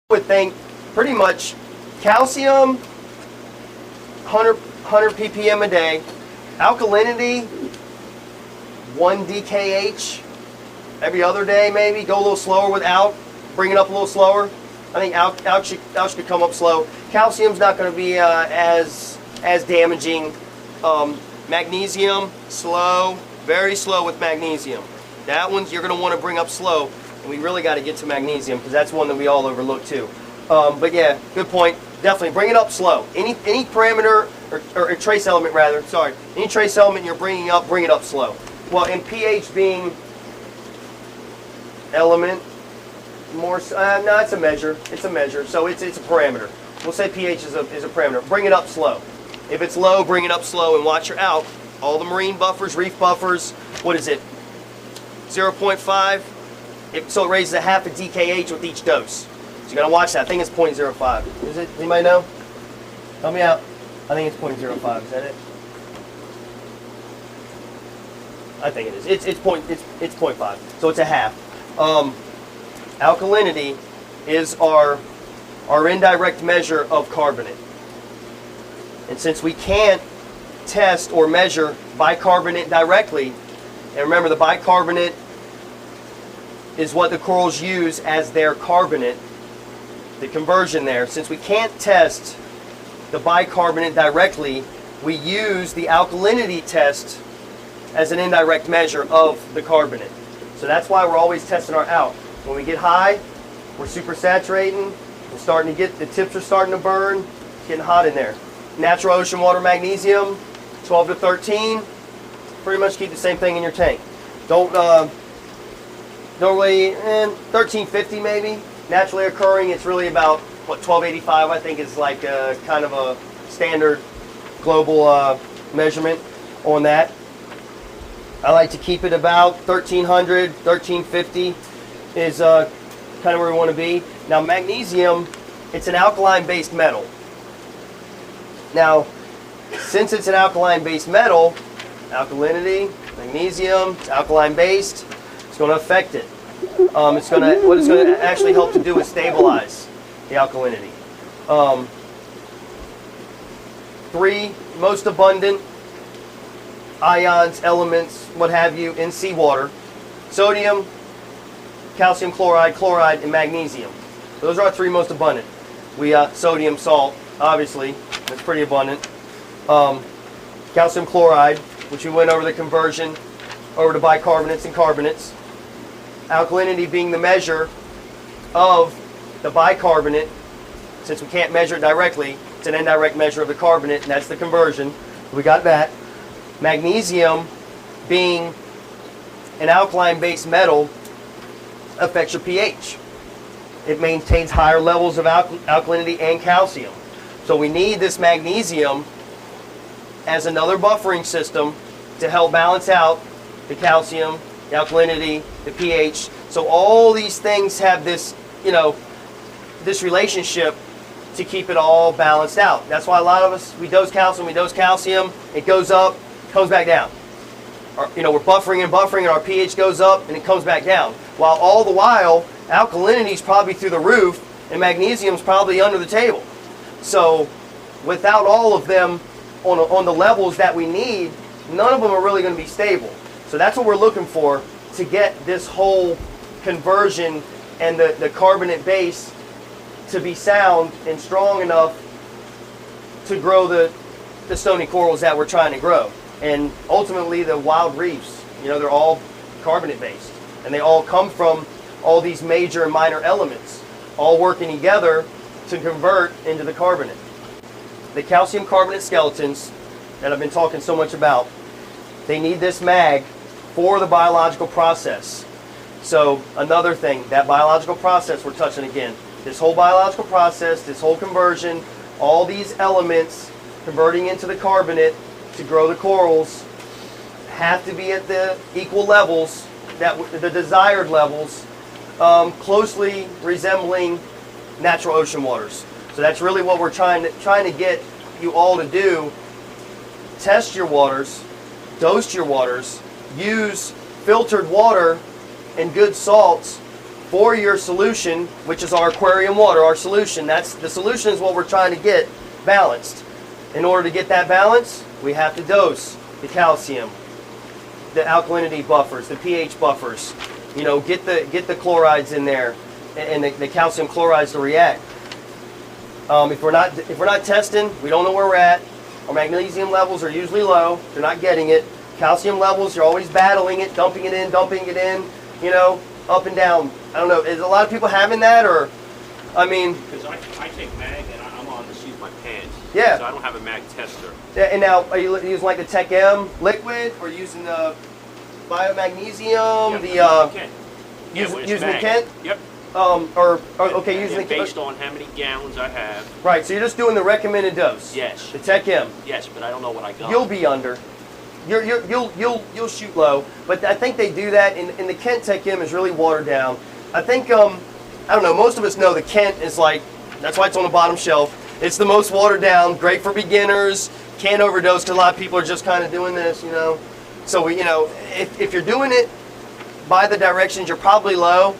would think pretty much calcium, 100 ppm a day, alkalinity, 1 DKH every other day maybe. Go a little slower with alk, bring it up a little slower. I think alk should come up slow. Calcium's not going to be as damaging. Magnesium, slow, very slow with magnesium. That one you're going to want to bring up slow. And we really got to get to magnesium because that's one that we all overlook too. But yeah, good point. Definitely bring it up slow. Any parameter or trace element rather. Sorry, any trace element you're bringing up, bring it up slow. Well, and pH being element, more no, it's a measure. It's a measure. So it's a parameter. We'll say pH is a parameter. Bring it up slow. If it's low, bring it up slow and watch your alk. All the marine buffers, reef buffers. What is it? 0.5. So it raises a half a DKH with each dose. So you gotta watch that. I think it's 0.05. Is it? Anybody know? Help me out. I think it's 0.05. Is that it? I think it is. It's 0.5. So it's a half. Alkalinity is our indirect measure of carbonate. And since we can't test or measure bicarbonate directly, and remember the bicarbonate is what the corals use as their carbonate, the conversion there. Since we can't test the bicarbonate directly, we use the alkalinity test as an indirect measure of the carbonate. So that's why we're always testing our alk. When we get high, we're super saturating, we're starting to get, the tips are starting to burn, it's getting hot in there. Natural ocean water magnesium, 12 to 13, pretty much keep the same thing in your tank. Don't really, 1350 maybe. Naturally occurring, it's really about, what, 1285 I think is like kind of a standard global measurement on that. I like to keep it about 1300, 1350 is kind of where we want to be. Now magnesium, it's an alkaline-based metal. Now, since it's an alkaline-based metal, alkalinity, magnesium, it's alkaline-based, it's going to affect it. What it's going to actually help to do is stabilize the alkalinity. 3 most abundant ions, elements, what have you, in seawater: sodium, calcium chloride, chloride, and magnesium. Those are our 3 most abundant. We got sodium, salt, obviously, that's pretty abundant. Calcium chloride, which we went over the conversion over to bicarbonates and carbonates. Alkalinity being the measure of the bicarbonate. Since we can't measure it directly, it's an indirect measure of the carbonate, and that's the conversion. We got that. Magnesium being an alkaline-based metal affects your pH. It maintains higher levels of alkalinity and calcium. So we need this magnesium as another buffering system to help balance out the calcium, the alkalinity, the pH. So all these things have this, this relationship to keep it all balanced out. That's why a lot of us, we dose calcium, it goes up, comes back down. Or, we're buffering and our pH goes up and it comes back down. While all the while, alkalinity is probably through the roof and magnesium is probably under the table. So without all of them on the levels that we need, none of them are really going to be stable. So that's what we're looking for to get this whole conversion and the carbonate base to be sound and strong enough to grow the stony corals that we're trying to grow. And ultimately the wild reefs, they're all carbonate based. And they all come from all these major and minor elements, all working together to convert into the carbonate. The calcium carbonate skeletons that I've been talking so much about, they need this mag for the biological process. So another thing, that biological process we're touching again. This whole biological process, this whole conversion, all these elements converting into the carbonate to grow the corals have to be at the equal levels, the desired levels, closely resembling natural ocean waters. So that's really what we're trying to get you all to do. Test your waters, dose your waters, use filtered water and good salts for your solution, which is our aquarium water, our solution. That's the solution is what we're trying to get balanced. In order to get that balance, we have to dose the calcium, the alkalinity buffers, the pH buffers. You know, get the chlorides in there, and the calcium chlorides to react. If we're not testing, we don't know where we're at. Our magnesium levels are usually low. They're not getting it. Calcium levels, you're always battling it, dumping it in. You know, up and down. I don't know. Is a lot of people having that, or, I mean? Because I take mag and I'm on to use my pants. Yeah. So I don't have a mag tester. Yeah, and now, are you using like the Tech M liquid, or using the biomagnesium? Yep, using the Kent? Yep. Okay, using the based on how many gallons I have. Right. So you're just doing the recommended dose. Yes. The Tech M. Yes, but I don't know what I got. You'll be under. You'll shoot low, but I think they do that. In the Kent Tech M is really watered down. I think I don't know. Most of us know the Kent is like, that's why it's on the bottom shelf. It's the most watered down, great for beginners. Can't overdose because a lot of people are just kind of doing this, you know. So you know, if you're doing it by the directions, you're probably low.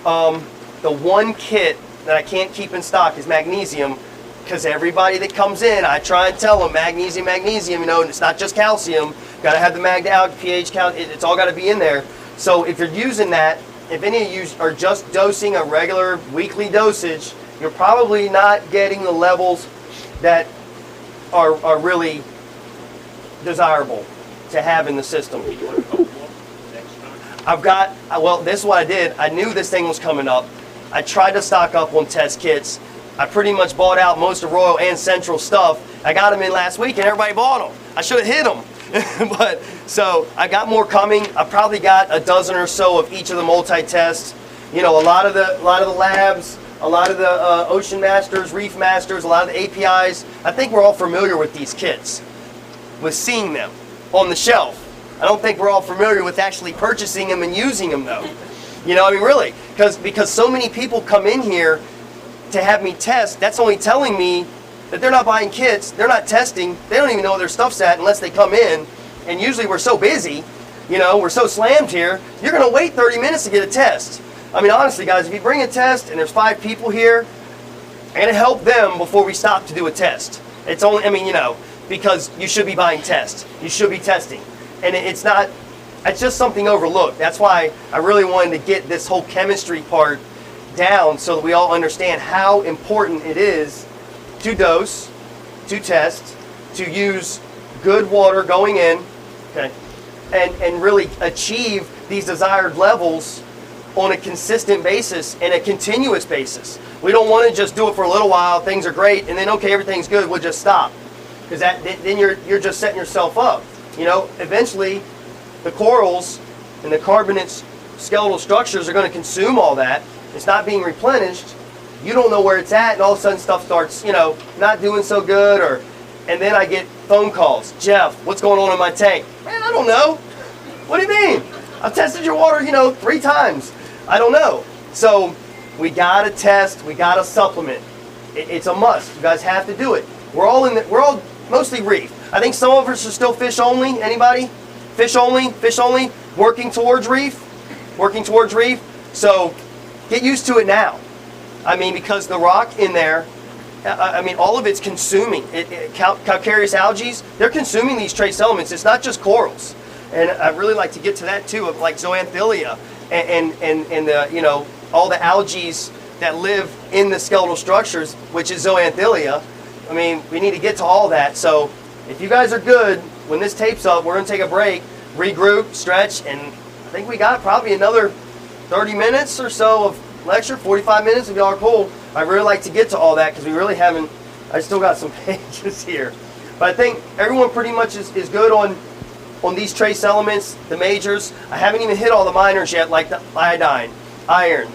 The one kit that I can't keep in stock is magnesium, because everybody that comes in, I try and tell them magnesium, you know, and it's not just calcium. Got to have the mag out, pH count, it's all got to be in there. So if you're using that, if any of you are just dosing a regular weekly dosage, you're probably not getting the levels that are really desirable to have in the system. Well, this is what I did. I knew this thing was coming up. I tried to stock up on test kits. I pretty much bought out most of Royal and Central stuff. I got them in last week and everybody bought them. I should have hit them. But so I got more coming. I probably got a dozen or so of each of the multi-tests. You know, a lot of the labs, a lot of the Ocean Masters, Reef Masters, a lot of the APIs. I think we're all familiar with these kits, with seeing them on the shelf. I don't think we're all familiar with actually purchasing them and using them though. You know, I mean, really, because so many people come in here to have me test. That's only telling me that they're not buying kits, they're not testing, they don't even know where their stuff's at unless they come in. And usually we're so busy, you know, we're so slammed here, you're going to wait 30 minutes to get a test. I mean, honestly, guys, if you bring a test and there's 5 people here, I'm going to help them before we stop to do a test. It's only, I mean, you know, because you should be buying tests. You should be testing. And it's not, it's just something overlooked. That's why I really wanted to get this whole chemistry part down so that we all understand how important it is to dose, to test, to use good water going in, okay, and really achieve these desired levels on a consistent basis and a continuous basis. We don't want to just do it for a little while, things are great, and then okay, everything's good, we'll just stop. Because then you're just setting yourself up. You know, eventually the corals and the carbonate's skeletal structures are going to consume all that. It's not being replenished. You don't know where it's at, and all of a sudden stuff starts, you know, not doing so good, and then I get phone calls. Jeff, what's going on in my tank? Man, I don't know. What do you mean? I've tested your water, you know, 3 times. I don't know. So we gotta test, we gotta supplement. It's a must. You guys have to do it. We're all mostly reef. I think some of us are still fish only. Anybody? Fish only, working towards reef. So get used to it now. I mean, because the rock in there, I mean, all of it's consuming. Calcareous algae, they're consuming these trace elements. It's not just corals. And I'd really like to get to that too, of like zoanthelia and the, you know, all the algae that live in the skeletal structures, which is zoanthelia. I mean, we need to get to all that. So if you guys are good, when this tape's up, we're going to take a break, regroup, stretch, and I think we got probably another 30 minutes or so of lecture, 45 minutes if y'all are cool. I'd really like to get to all that because we really haven't, I still got some pages here. But I think everyone pretty much is good on these trace elements, the majors. I haven't even hit all the minors yet, like the iodine, iron,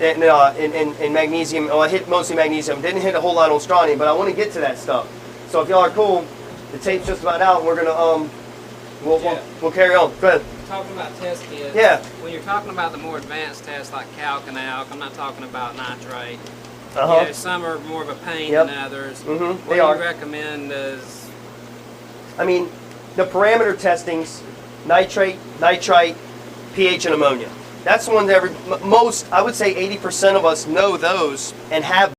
and magnesium. Well, I hit mostly magnesium. Didn't hit a whole lot on strontium, but I want to get to that stuff. So if y'all are cool, the tape's just about out, and we're gonna we'll carry on. Go ahead. Talking about test kits. Yeah. When you're talking about the more advanced tests like calc and alk, I'm not talking about nitrate. Uh-huh. You know, some are more of a pain Yep. than others. Mm-hmm. What They do are. you recommend as? I mean, the parameter testings, nitrate, nitrite, pH, and ammonia. That's the one that most, I would say 80% of us know those and have